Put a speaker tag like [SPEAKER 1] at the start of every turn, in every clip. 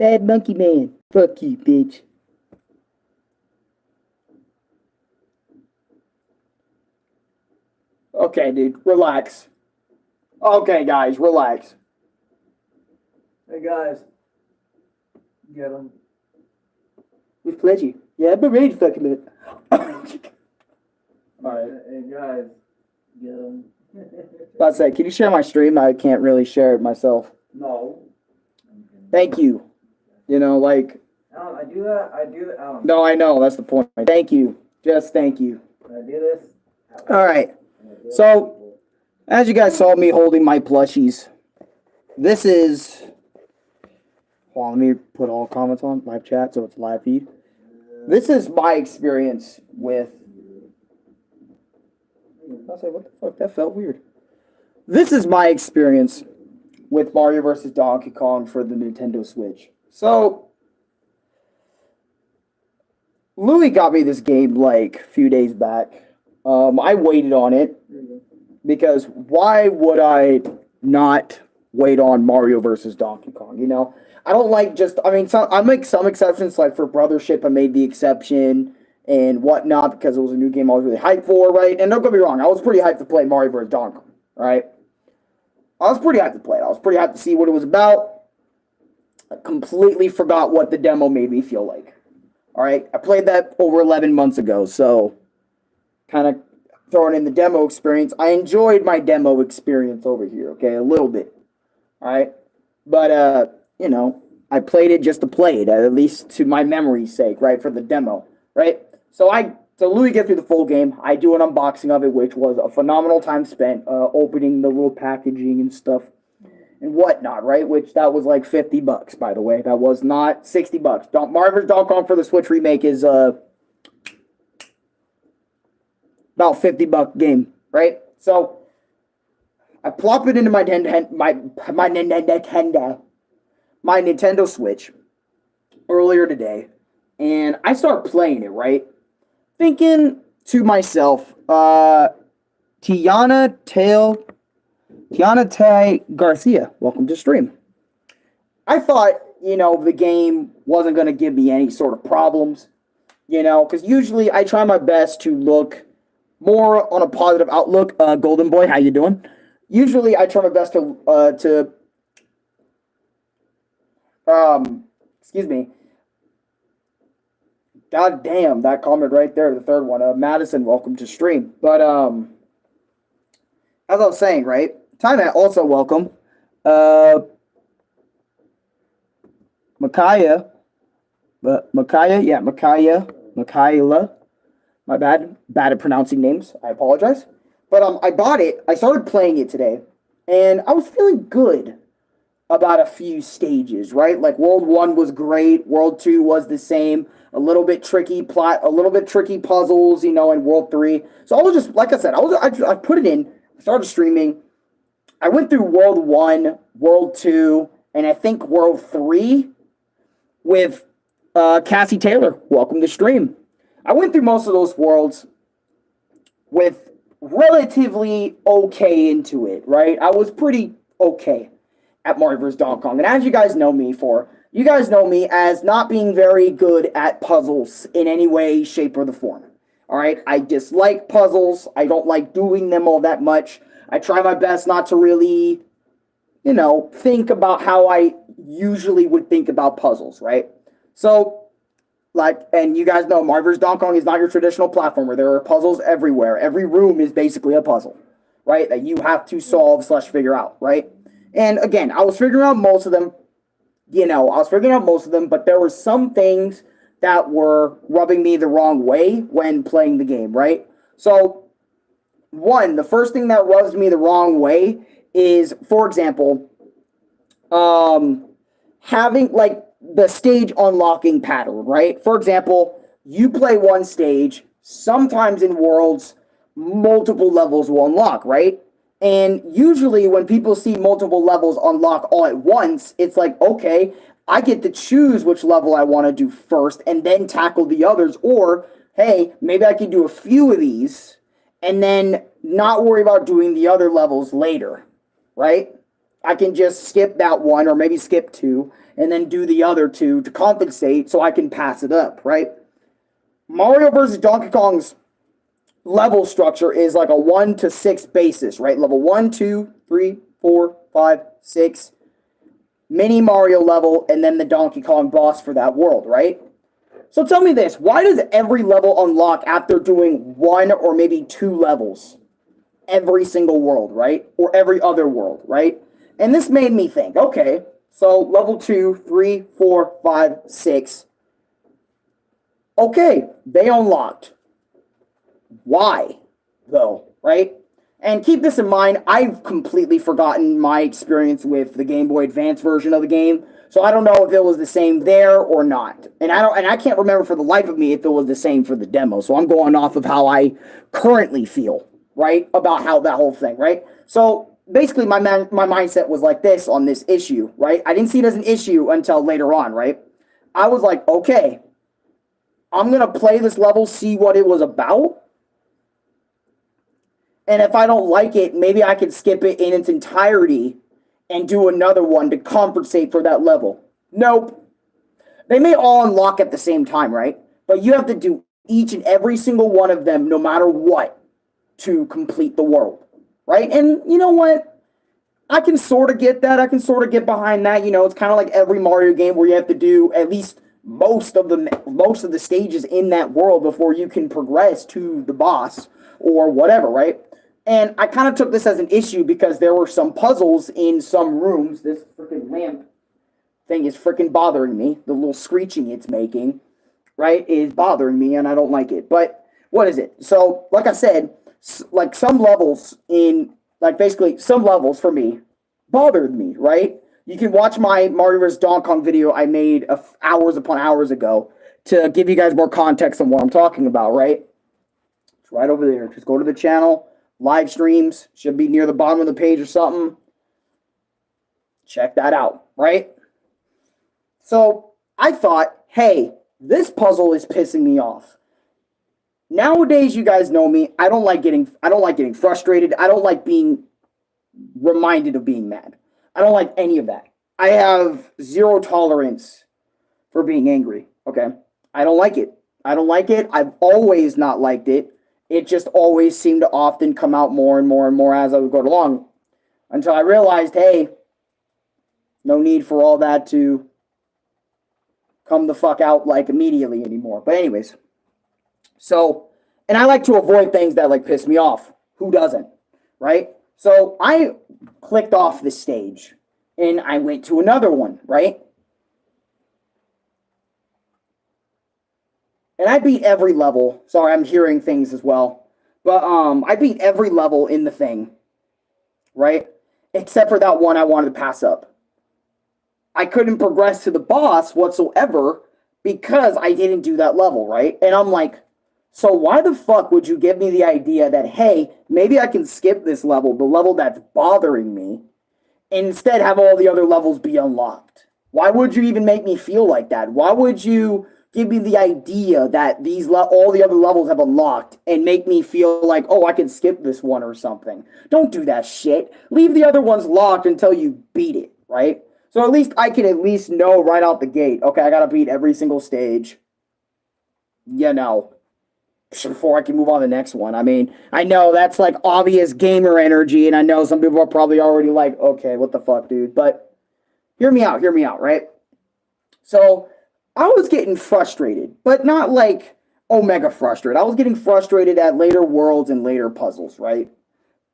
[SPEAKER 1] Bad monkey man. Fuck you, bitch. Okay, dude, relax. Okay, guys, relax.
[SPEAKER 2] Hey guys, get him.
[SPEAKER 1] With pleasure. Yeah, I've been ready to fuck him up. Alright.
[SPEAKER 2] Hey guys, get him.
[SPEAKER 1] About to say, can you share my stream? I can't really share it myself.
[SPEAKER 2] No.
[SPEAKER 1] Thank you. You know, like.
[SPEAKER 2] I do that.
[SPEAKER 1] No, I know. That's the point. Thank you. Just thank you.
[SPEAKER 2] I do this.
[SPEAKER 1] All right. So, as you guys saw me holding my plushies, this is. Hold on, let me put all comments on live chat so it's live feed. This is my experience with. I say, what the fuck? That felt weird. This is my experience with Mario vs. Donkey Kong for the Nintendo Switch. So, Louis got me this game like a few days back. I waited on it because why would I not wait on Mario vs. Donkey Kong? You know, I don't like just. I mean, I make some exceptions, like for Brothership, I made the exception and whatnot because it was a new game I was really hyped for, right? And don't get me wrong, I was pretty hyped to play Mario vs. Donkey Kong, right? I was pretty hyped to play it. I was pretty hyped to see what it was about. I completely forgot what the demo made me feel like. All right, I played that over 11 months ago, so kind of throwing in the demo experience. I enjoyed my demo experience over here, okay, a little bit. All right, but you know, I played it just to play it, at least to my memory's sake, right, for the demo, right? So Louis gets through the full game. I do an unboxing of it, which was a phenomenal time spent opening the little packaging and stuff and whatnot, right? Which that was like $50, by the way. That was not $60. Mario vs. Donkey Kong for the Switch remake is about $50 game, right? So I plop it into my Nintendo Switch earlier today, and I start playing it, right? Thinking to myself, Tiana Tay Garcia, welcome to stream. I thought, you know, the game wasn't going to give me any sort of problems, you know, because usually I try my best to look more on a positive outlook. Golden Boy, how you doing? Usually I try my best to excuse me. God damn, that comment right there, the third one. Madison, welcome to stream. But as I was saying, right? Tynet, also welcome. Micaiah. Michaela. My bad. Bad at pronouncing names. I apologize. But I bought it. I started playing it today. And I was feeling good about a few stages, right? Like World 1 was great. World 2 was the same. A little bit tricky plot, a little bit tricky puzzles, you know, in World 3. So I was just, like I said, I put it in, started streaming. I went through World 1, World 2, and I think World 3 with Cassie Taylor. Welcome to stream. I went through most of those worlds with relatively okay into it, right? I was pretty okay at Mario vs. Donkey Kong. And as you guys know me for, you guys know me as not being very good at puzzles in any way, shape, or the form. All right? I dislike puzzles. I don't like doing them all that much. I try my best not to really, you know, think about how I usually would think about puzzles, right? So, like, and you guys know Mario vs. Donkey Kong is not your traditional platformer. There are puzzles everywhere. Every room is basically a puzzle, right? That you have to solve / figure out, right? And again, I was figuring out most of them. You know, I was figuring out most of them, but there were some things that were rubbing me the wrong way when playing the game, right? So, the first thing that rubs me the wrong way is, for example, having, like, the stage unlocking pattern, right? For example, you play one stage, sometimes in worlds, multiple levels will unlock, right? And usually when people see multiple levels unlock all at once, it's like, okay, I get to choose which level I want to do first and then tackle the others. Or, hey, maybe I can do a few of these and then not worry about doing the other levels later, right? I can just skip that one or maybe skip two and then do the other two to compensate so I can pass it up, right? Mario versus Donkey Kong's level structure is like a 1 to 6 basis, right? Level 1, 2, 3, 4, 5, 6, mini Mario level, and then the Donkey Kong boss for that world, right? So tell me this, why does every level unlock after doing 1 or maybe 2 levels? Every single world, right? Or every other world, right? And this made me think, okay, so level 2, 3, 4, 5, 6. Okay, they unlocked. Why, though, right? And keep this in mind, I've completely forgotten my experience with the Game Boy Advance version of the game, so I don't know if it was the same there or not. And I can't remember for the life of me if it was the same for the demo. So I'm going off of how I currently feel, right? About how that whole thing, right? So basically my mindset was like this on this issue, right? I didn't see it as an issue until later on, right? I was like, okay, I'm going to play this level, see what it was about. And if I don't like it, maybe I can skip it in its entirety and do another one to compensate for that level. Nope. They may all unlock at the same time, right? But you have to do each and every single one of them, no matter what, to complete the world, right? And you know what? I can sort of get that. I can sort of get behind that. You know, it's kind of like every Mario game where you have to do at least most of the stages in that world before you can progress to the boss or whatever, right? And I kind of took this as an issue because there were some puzzles in some rooms. This freaking lamp thing is freaking bothering me. The little screeching it's making, right, is bothering me, and I don't like it. But what is it? So, like I said, like some levels basically some levels for me bothered me, right? You can watch my Mario vs. Donkey Kong video I made hours upon hours ago to give you guys more context on what I'm talking about, right? It's right over there. Just go to the channel. Live streams should be near the bottom of the page or something. Check that out, right? So I thought, hey, this puzzle is pissing me off. Nowadays, you guys know me. I don't like getting frustrated. I don't like being reminded of being mad. I don't like any of that. I have zero tolerance for being angry. Okay, I don't like it. I don't like it. I've always not liked it. It just always seemed to often come out more and more and more as I would go along. Until I realized, hey, no need for all that to come the fuck out like immediately anymore. But anyways, so, and I like to avoid things that like piss me off. Who doesn't, right? So I clicked off this stage and I went to another one, right? And I beat every level. Sorry, I'm hearing things as well. But I beat every level in the thing, right? Except for that one I wanted to pass up. I couldn't progress to the boss whatsoever because I didn't do that level, right? And I'm like, so why the fuck would you give me the idea that, hey, maybe I can skip this level, the level that's bothering me, and instead have all the other levels be unlocked? Why would you even make me feel like that? Why would you give me the idea that all the other levels have unlocked and make me feel like, oh, I can skip this one or something? Don't do that shit. Leave the other ones locked until you beat it, right? So at least I can at least know right out the gate, okay, I gotta beat every single stage, you know, before I can move on to the next one. I mean, I know that's like obvious gamer energy, and I know some people are probably already like, okay, what the fuck, dude? But hear me out, right? So I was getting frustrated, but not like omega frustrated. I was getting frustrated at later worlds and later puzzles, right?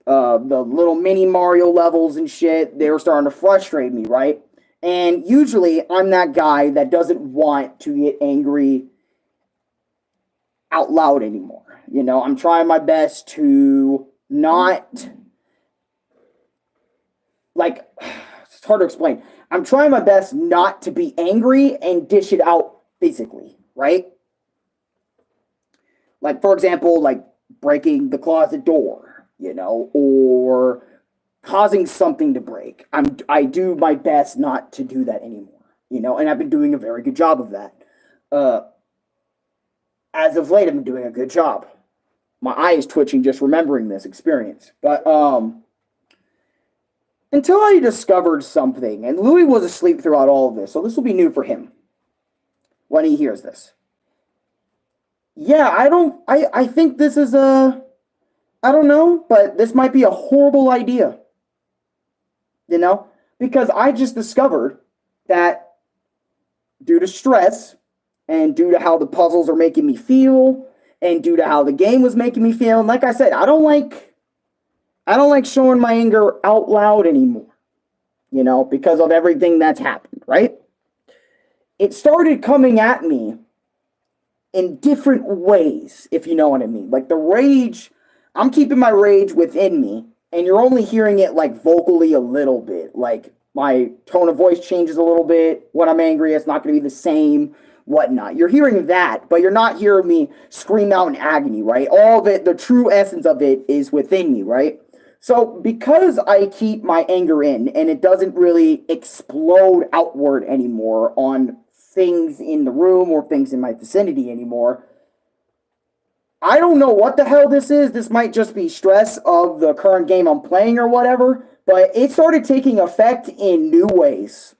[SPEAKER 1] The little mini Mario levels and shit, they were starting to frustrate me, right? And usually I'm that guy that doesn't want to get angry out loud anymore. You know, I'm trying my best to not, like, it's hard to explain. I'm trying my best not to be angry and dish it out physically, right? Like, for example, like breaking the closet door, you know, or causing something to break. I do my best not to do that anymore, you know, and I've been doing a very good job of that. As of late, I've been doing a good job. My eye is twitching just remembering this experience. But until I discovered something, and Louis was asleep throughout all of this, so this will be new for him when he hears this. Yeah, I think this is I don't know, but this might be a horrible idea, you know? Because I just discovered that due to stress and due to how the puzzles are making me feel and due to how the game was making me feel, and like I said, I don't like showing my anger out loud anymore, because of everything that's happened, right? It started coming at me in different ways, if you know what I mean. Like the rage, I'm keeping my rage within me, and you're only hearing it like vocally a little bit. Like my tone of voice changes a little bit. When I'm angry, it's not going to be the same, whatnot. You're hearing that, but you're not hearing me scream out in agony, right? All of it, the true essence of it is within me, right? So because I keep my anger in and it doesn't really explode outward anymore on things in the room or things in my vicinity anymore, I don't know what the hell this is. This might just be stress of the current game I'm playing or whatever, but it started taking effect in new ways.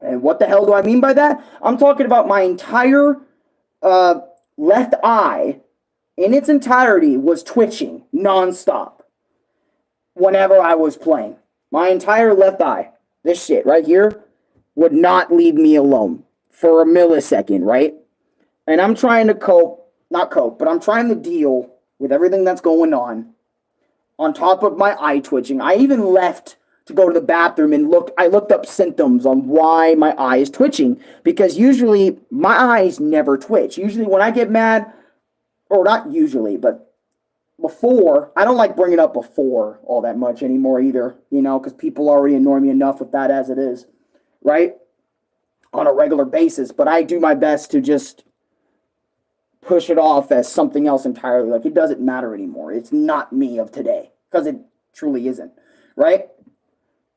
[SPEAKER 1] And what the hell do I mean by that? I'm talking about my entire left eye in its entirety was twitching nonstop whenever I was playing. My entire left eye, this shit right here, would not leave me alone for a millisecond, right? And I'm trying to not cope, but I'm trying to deal with everything that's going on top of my eye twitching. I even left to go to the bathroom and I looked up symptoms on why my eye is twitching, because usually my eyes never twitch. Usually when I get mad, or not usually, but before, I don't like bringing up before all that much anymore either, because people already annoy me enough with that as it is, right? On a regular basis, but I do my best to just push it off as something else entirely. Like, it doesn't matter anymore. It's not me of today, because it truly isn't, right?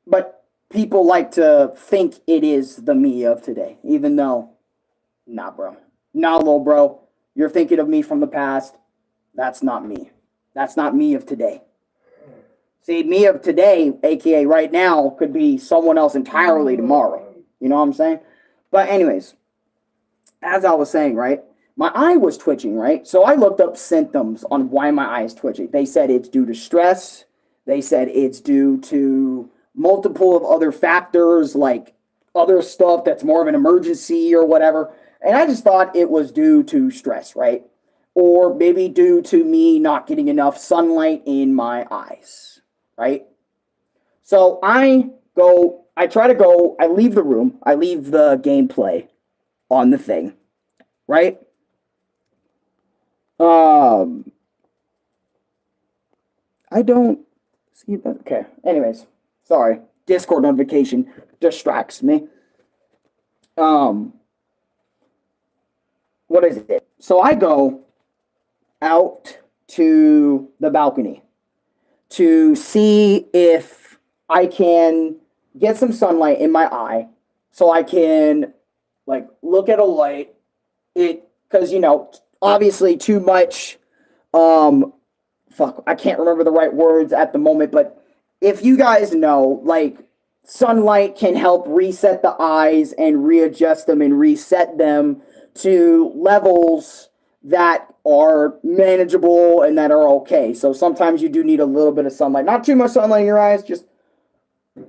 [SPEAKER 1] But people like to think it is the me of today, even though, nah, bro. Nah, little bro. You're thinking of me from the past. That's not me. That's not me of today. See, me of today, aka right now, could be someone else entirely tomorrow. You know what I'm saying? But anyways, as I was saying, right? My eye was twitching, right? So I looked up symptoms on why my eye is twitching. They said it's due to stress. They said it's due to multiple of other factors, like other stuff that's more of an emergency or whatever. And I just thought it was due to stress, right? Or maybe due to me not getting enough sunlight in my eyes, right? So I leave the room, I leave the gameplay on the thing, right? I don't see that. Okay. Anyways, sorry. Discord notification distracts me. What is it? So I go out to the balcony to see if I can get some sunlight in my eye so I can like look at a light. Because obviously too much I can't remember the right words at the moment, but if you guys know, like, sunlight can help reset the eyes and readjust them and reset them to levels that are manageable and that are okay. So sometimes you do need a little bit of sunlight. Not too much sunlight in your eyes, just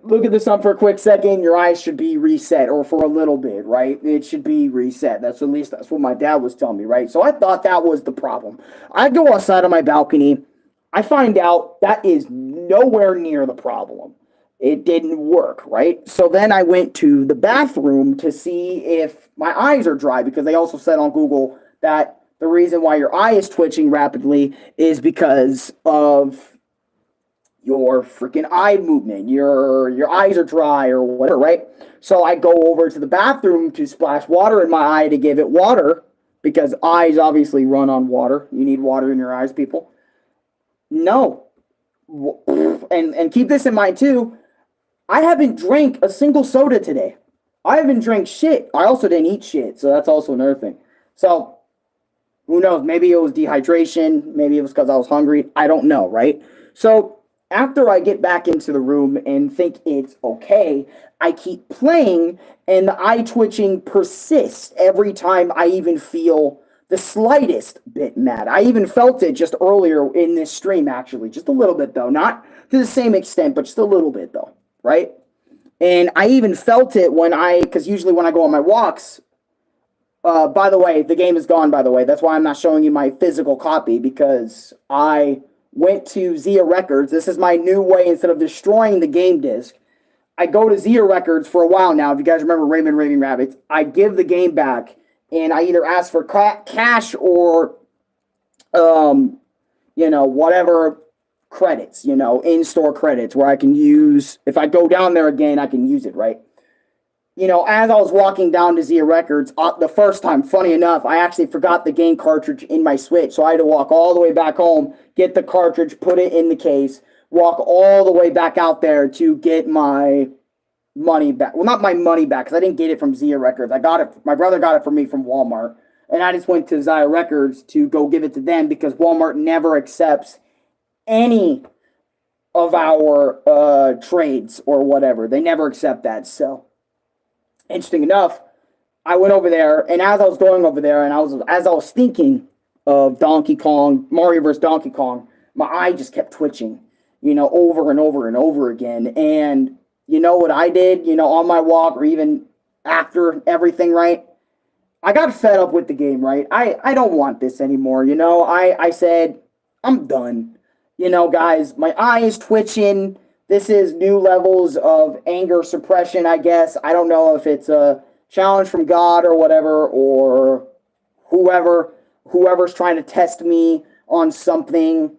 [SPEAKER 1] look at the sun for a quick second, your eyes should be reset, or for a little bit, right? It should be reset. That's what my dad was telling me, right? So I thought that was the problem. I go outside on my balcony. I find out that is nowhere near the problem. It didn't work, right? So then I went to the bathroom to see if my eyes are dry, because they also said on Google that the reason why your eye is twitching rapidly is because of your freaking eye movement. Your eyes are dry or whatever, right? So I go over to the bathroom to splash water in my eye to give it water, because eyes obviously run on water. You need water in your eyes, people. No. And keep this in mind too. I haven't drank a single soda today. I haven't drank shit. I also didn't eat shit, so that's also another thing. So, who knows? Maybe it was dehydration. Maybe it was because I was hungry. I don't know, right? So, after I get back into the room and think it's okay, I keep playing and the eye twitching persists every time I even feel the slightest bit mad. I even felt it just earlier in this stream, actually. Just a little bit, though. Not to the same extent, but just a little bit, though. Right? And I even felt it because usually when I go on my walks, by the way, the game is gone, by the way. That's why I'm not showing you my physical copy, because I went to Zia Records. This is my new way. Instead of destroying the game disc, I go to Zia Records for a while now. If you guys remember Raymond Raving Rabbits, I give the game back, and I either ask for cash or, whatever credits, in-store credits where I can use. If I go down there again, I can use it, right? As I was walking down to Zia Records, the first time, funny enough, I actually forgot the game cartridge in my Switch. So I had to walk all the way back home, get the cartridge, put it in the case, walk all the way back out there to get my money back. Well, not my money back, because I didn't get it from Zia Records. I got it. My brother got it for me from Walmart. And I just went to Zia Records to go give it to them because Walmart never accepts any of our trades or whatever. They never accept that. So, interesting enough, I went over there, and as I was going over there, and as I was thinking of Donkey Kong, Mario vs. Donkey Kong, my eye just kept twitching, over and over and over again. And you know what I did, on my walk or even after everything, right? I got fed up with the game, right? I don't want this anymore, I said, I'm done. Guys, my eye is twitching. This is new levels of anger suppression, I guess. I don't know if it's a challenge from God or whatever, or whoever's trying to test me on something.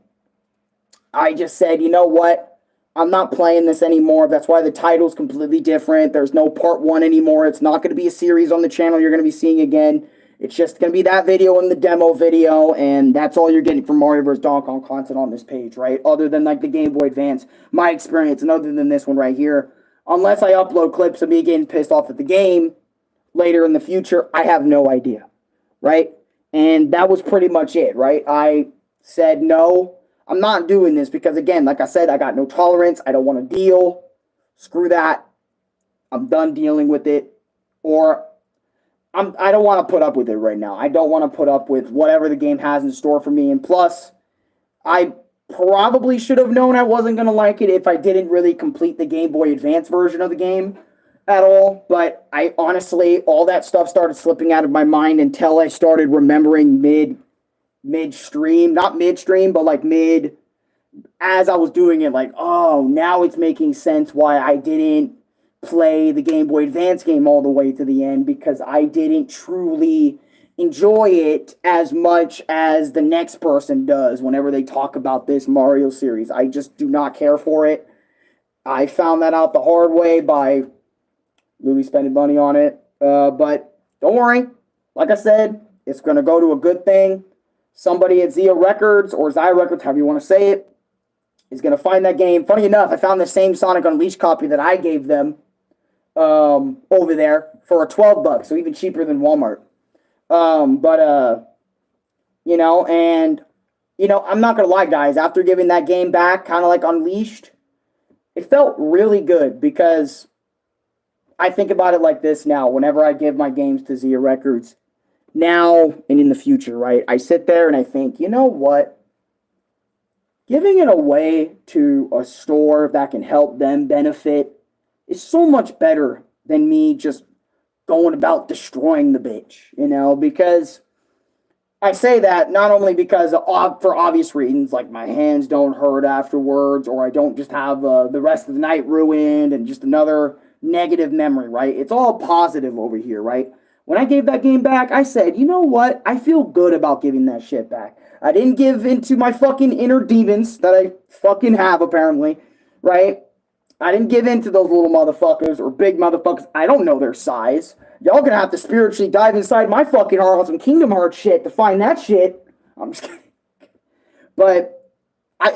[SPEAKER 1] I just said, you know what? I'm not playing this anymore. That's why the title's completely different. There's no part 1 anymore. It's not going to be a series on the channel you're going to be seeing again. It's just going to be that video and the demo video, and that's all you're getting from Mario vs. Donkey Kong content on this page, right? Other than, like, the Game Boy Advance, my experience, and other than this one right here. Unless I upload clips of me getting pissed off at the game later in the future, I have no idea, right? And that was pretty much it, right? I said, no, I'm not doing this because, again, like I said, I got no tolerance. I don't want to deal. Screw that. I'm done dealing with it. Or I don't want to put up with it right now. I don't want to put up with whatever the game has in store for me. And plus, I probably should have known I wasn't going to like it if I didn't really complete the Game Boy Advance version of the game at all. But I honestly, all that stuff started slipping out of my mind until I started remembering midstream, not midstream, but like as I was doing it, like, oh, now it's making sense why I didn't play the Game Boy Advance game all the way to the end, because I didn't truly enjoy it as much as the next person does whenever they talk about this Mario series. I just do not care for it. I found that out the hard way by really spending money on it. But don't worry. Like I said, it's going to go to a good thing. Somebody at Zia Records, or Zia Records, however you want to say it, is going to find that game. Funny enough, I found the same Sonic Unleashed copy that I gave them over there for a $12, so even cheaper than Walmart. I'm not going to lie, guys. After giving that game back, kind of like Unleashed, it felt really good, because I think about it like this now. Whenever I give my games to Zia Records, now and in the future, right, I sit there and I think, you know what? Giving it away to a store that can help them benefit is so much better than me just going about destroying the bitch, because I say that not only because for obvious reasons, like my hands don't hurt afterwards, or I don't just have the rest of the night ruined and just another negative memory, right? It's all positive over here, right? When I gave that game back, I said, you know what? I feel good about giving that shit back. I didn't give into my fucking inner demons that I fucking have, apparently, right? I didn't give in to those little motherfuckers or big motherfuckers. I don't know their size. Y'all gonna have to spiritually dive inside my fucking heart on some Kingdom Hearts shit to find that shit. I'm just kidding. But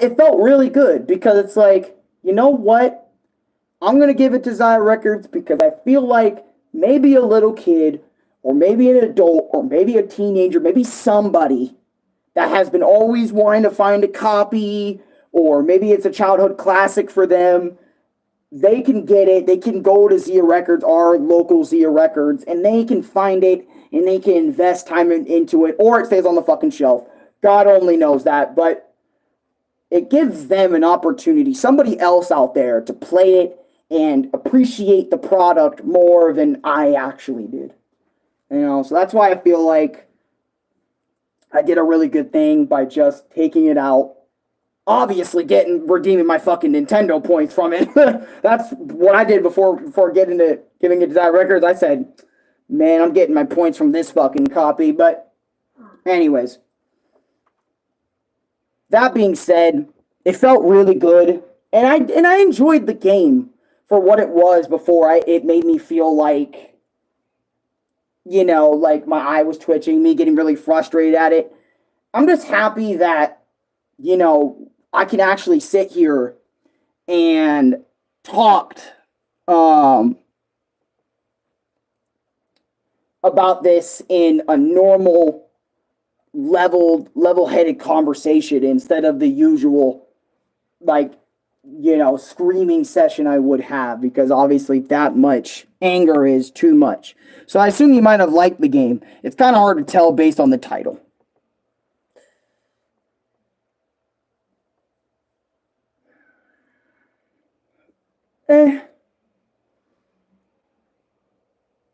[SPEAKER 1] it felt really good, because it's like, you know what? I'm gonna give it to Zia Records because I feel like maybe a little kid, or maybe an adult, or maybe a teenager, maybe somebody that has been always wanting to find a copy, or maybe it's a childhood classic for them, they can get it. They can go to Zia Records, our local Zia Records, and they can find it and they can invest time into it, or it stays on the fucking shelf. God only knows that, but it gives them an opportunity, somebody else out there, to play it and appreciate the product more than I actually did. So that's why I feel like I did a really good thing by just taking it out. Obviously, redeeming my fucking Nintendo points from it. That's what I did before giving it to Zia Records. I said, man, I'm getting my points from this fucking copy. But anyways, that being said, it felt really good, and I enjoyed the game for what it was before. It made me feel like, like my eye was twitching, me getting really frustrated at it. I'm just happy that, I can actually sit here and talked about this in a normal, level-headed conversation instead of the usual, screaming session I would have, because obviously that much anger is too much. So I assume you might have liked the game. It's kind of hard to tell based on the title.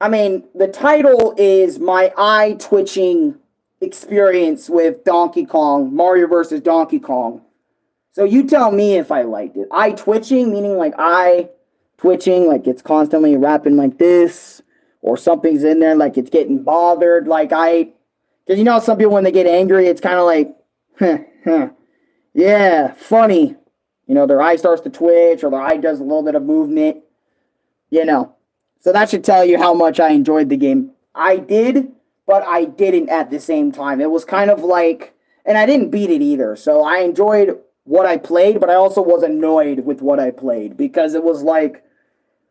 [SPEAKER 1] I mean, the title is my eye-twitching experience with Donkey Kong, Mario versus Donkey Kong. So you tell me if I liked it. Eye-twitching, meaning like eye twitching, like it's constantly rapping like this, or something's in there, like it's getting bothered, because some people when they get angry, it's kind of like, yeah, funny. Their eye starts to twitch, or their eye does a little bit of movement, So that should tell you how much I enjoyed the game. I did, but I didn't at the same time. It was kind of like, and I didn't beat it either, so I enjoyed what I played, but I also was annoyed with what I played, because it was like,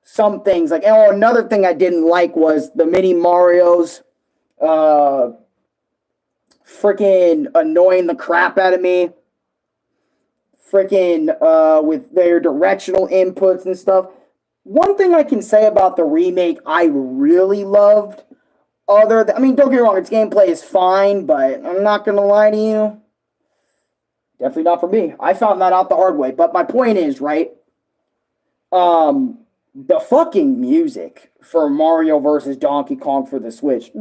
[SPEAKER 1] some things, another thing I didn't like was the mini Marios, freaking annoying the crap out of me. With their directional inputs and stuff. One thing I can say about the remake I really loved, don't get me wrong, its gameplay is fine, but I'm not going to lie to you. Definitely not for me. I found that out the hard way. But my point is, right? The fucking music for Mario versus Donkey Kong for the Switch.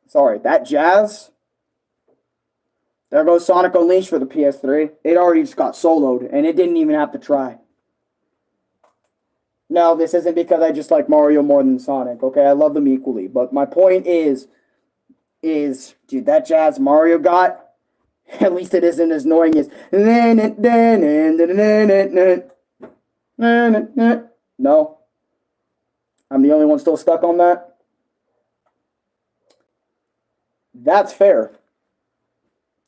[SPEAKER 1] Sorry, that jazz. There goes Sonic Unleashed for the PS3. It already just got soloed, and it didn't even have to try. No, this isn't because I just like Mario more than Sonic, okay? I love them equally. But my point is, dude, that jazz Mario got, at least it isn't as annoying as... No. I'm the only one still stuck on that. That's fair.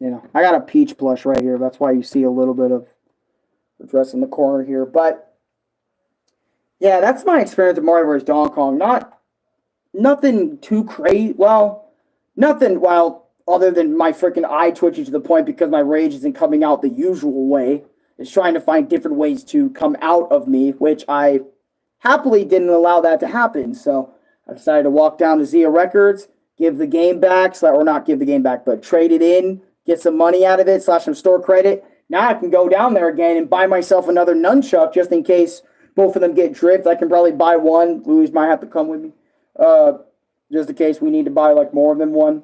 [SPEAKER 1] I got a peach plush right here. That's why you see a little bit of the dress in the corner here. But, yeah, that's my experience with Mario vs. Donkey Kong. Nothing too crazy. Well, nothing, other than my freaking eye twitching to the point because my rage isn't coming out the usual way. It's trying to find different ways to come out of me, which I happily didn't allow that to happen. So I decided to walk down to Zia Records, give the game back, or not give the game back, but trade it in, get some money out of it, / some store credit. Now I can go down there again and buy myself another nunchuck just in case both of them get drift. I can probably buy one. Louis might have to come with me. Just in case we need to buy more than one.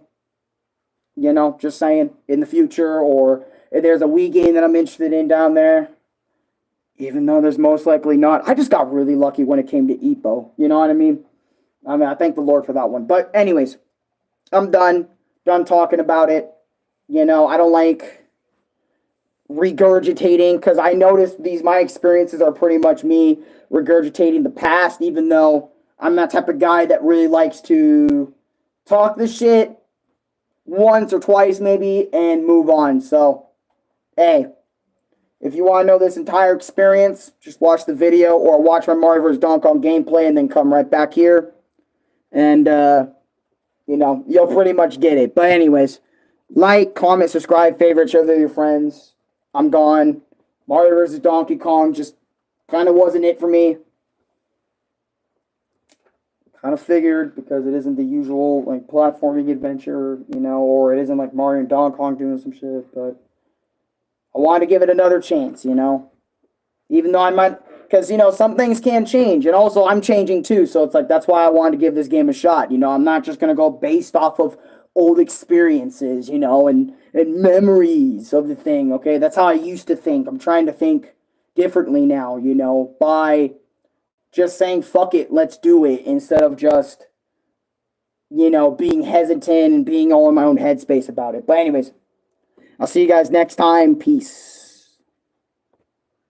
[SPEAKER 1] Just saying, in the future, or if there's a Wii game that I'm interested in down there, even though there's most likely not. I just got really lucky when it came to Epo. You know what I mean? I thank the Lord for that one. But anyways, I'm done talking about it. I don't like regurgitating, because I noticed my experiences are pretty much me regurgitating the past, even though I'm that type of guy that really likes to talk the shit once or twice maybe and move on. So, hey, if you want to know this entire experience, just watch the video or watch my Mario vs. Donkey Kong gameplay and then come right back here. And, you know, you'll pretty much get it. But anyways, like, comment, subscribe, favorite, share with your friends. I'm gone. Mario vs. Donkey Kong just kind of wasn't it for me. Kind of figured because it isn't the usual like platforming adventure, you know, or it isn't like Mario and Donkey Kong doing some shit. But I wanted to give it another chance, you know, even though I might, because you know some things can change, and also I'm changing too. So it's like that's why I wanted to give this game a shot. You know, I'm not just gonna go based off of old experiences, you know, and memories of the thing. Okay, that's how I used to think. I'm trying to think differently now, you know, by just saying fuck it, let's do it, instead of just, you know, being hesitant and being all in my own headspace about it. But anyways, I'll see you guys next time. Peace.